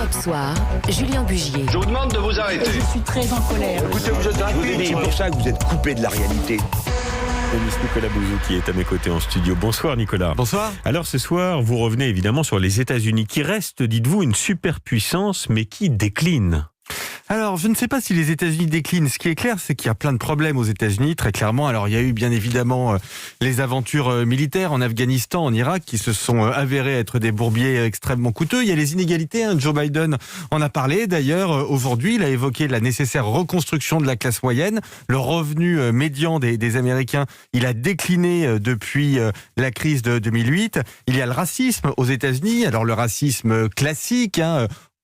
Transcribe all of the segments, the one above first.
Europe Soir, Julien Bugier. Je vous demande de vous arrêter. Je suis très en colère. Écoutez, vous êtes rapide. C'est pour ça que vous êtes coupé de la réalité. Nicolas Bouzou qui est à mes côtés en studio. Bonsoir Nicolas. Bonsoir. Alors ce soir, vous revenez évidemment sur les États-Unis qui restent, dites-vous, une superpuissance mais qui décline. Alors, je ne sais pas si les États-Unis déclinent. Ce qui est clair, c'est qu'il y a plein de problèmes aux États-Unis, très clairement. Alors, il y a eu bien évidemment les aventures militaires en Afghanistan, en Irak, qui se sont avérées être des bourbiers extrêmement coûteux. Il y a les inégalités. Joe Biden en a parlé. D'ailleurs, aujourd'hui, il a évoqué la nécessaire reconstruction de la classe moyenne. Le revenu médian des Américains, il a décliné depuis la crise de 2008. Il y a le racisme aux États-Unis. Alors, le racisme classique,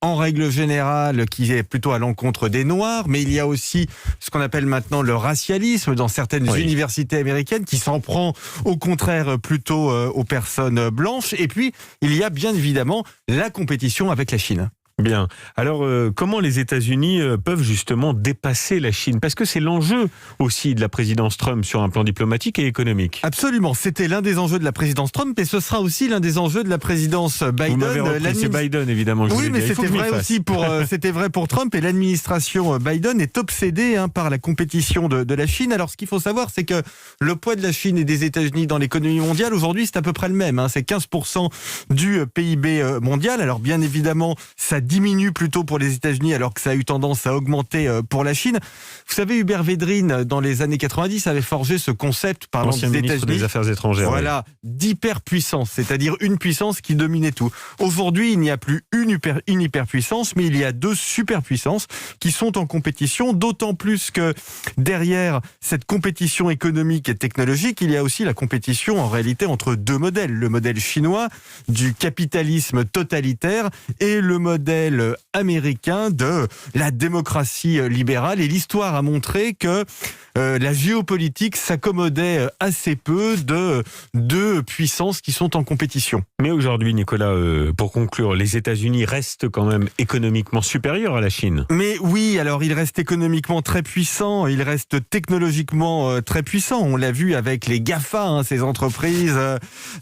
en règle générale, qui est plutôt à l'encontre des Noirs, mais il y a aussi ce qu'on appelle maintenant le racialisme dans certaines universités américaines qui s'en prend au contraire plutôt aux personnes blanches. Et puis, il y a bien évidemment la compétition avec la Chine. Bien. Alors, comment les États-Unis peuvent justement dépasser la Chine ? Parce que c'est l'enjeu aussi de la présidence Trump sur un plan diplomatique et économique. Absolument. C'était l'un des enjeux de la présidence Trump et ce sera aussi l'un des enjeux de la présidence Biden. Vous m'avez repris, c'est Biden, évidemment. Oui, mais c'était vrai aussi c'était vrai pour Trump et l'administration Biden est obsédée par la compétition de la Chine. Alors, ce qu'il faut savoir, c'est que le poids de la Chine et des États-Unis dans l'économie mondiale, aujourd'hui, c'est à peu près le même. C'est 15% du PIB mondial. Alors, bien évidemment, ça diminue plutôt pour les États-Unis alors que ça a eu tendance à augmenter pour la Chine. Vous savez, Hubert Védrine, dans les années 90, avait forgé ce concept parlant des États-Unis. Ministre des Affaires étrangères. Voilà, d'hyperpuissance, c'est-à-dire une puissance qui dominait tout. Aujourd'hui, il n'y a plus une hyperpuissance, mais il y a deux superpuissances qui sont en compétition, d'autant plus que derrière cette compétition économique et technologique, il y a aussi la compétition en réalité entre deux modèles. Le modèle chinois du capitalisme totalitaire et le modèle américain de la démocratie libérale. Et l'histoire a montré que la géopolitique s'accommodait assez peu de deux puissances qui sont en compétition. Mais aujourd'hui, Nicolas, pour conclure, les États-Unis restent quand même économiquement supérieurs à la Chine. Mais oui, alors ils restent économiquement très puissants, ils restent technologiquement très puissants. On l'a vu avec les GAFA, ces entreprises,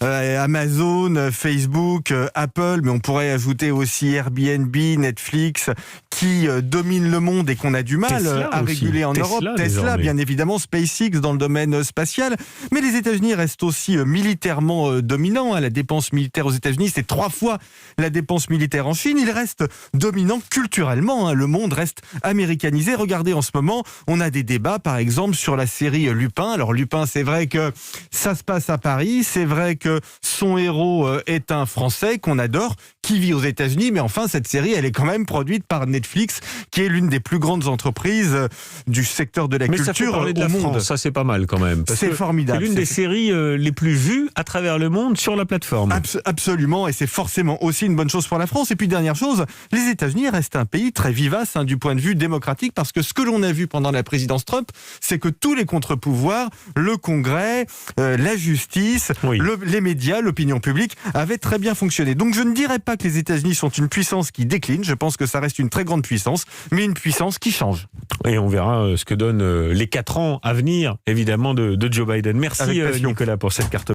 Amazon, Facebook, Apple, mais on pourrait ajouter aussi Airbnb, Netflix, qui dominent le monde et qu'on a du mal à réguler en Europe. Tesla, bien évidemment, SpaceX dans le domaine spatial. Mais les États-Unis restent aussi militairement dominants. La dépense militaire aux États-Unis, c'est 3 fois la dépense militaire en Chine. Ils restent dominants culturellement. Le monde reste américanisé. Regardez, en ce moment, on a des débats, par exemple, sur la série Lupin. Alors Lupin, c'est vrai que ça se passe à Paris. C'est vrai que son héros est un Français qu'on adore, qui vit aux États-Unis. Mais enfin, cette série, elle est quand même produite par Netflix, qui est l'une des plus grandes entreprises du secteur de la culture au monde. France, ça c'est pas mal quand même. C'est formidable. C'est l'une des séries les plus vues à travers le monde sur la plateforme. Absolument, et c'est forcément aussi une bonne chose pour la France. Et puis dernière chose, les États-Unis restent un pays très vivace du point de vue démocratique, parce que ce que l'on a vu pendant la présidence Trump, c'est que tous les contre-pouvoirs, le Congrès, la justice, les médias, l'opinion publique, avaient très bien fonctionné. Donc je ne dirais pas que les États-Unis sont une puissance qui décline. Je pense que ça reste une très grande puissance, mais une puissance qui change. Et on verra ce que donnent les 4 ans à venir, évidemment, de Joe Biden. Merci Nicolas pour cette carte.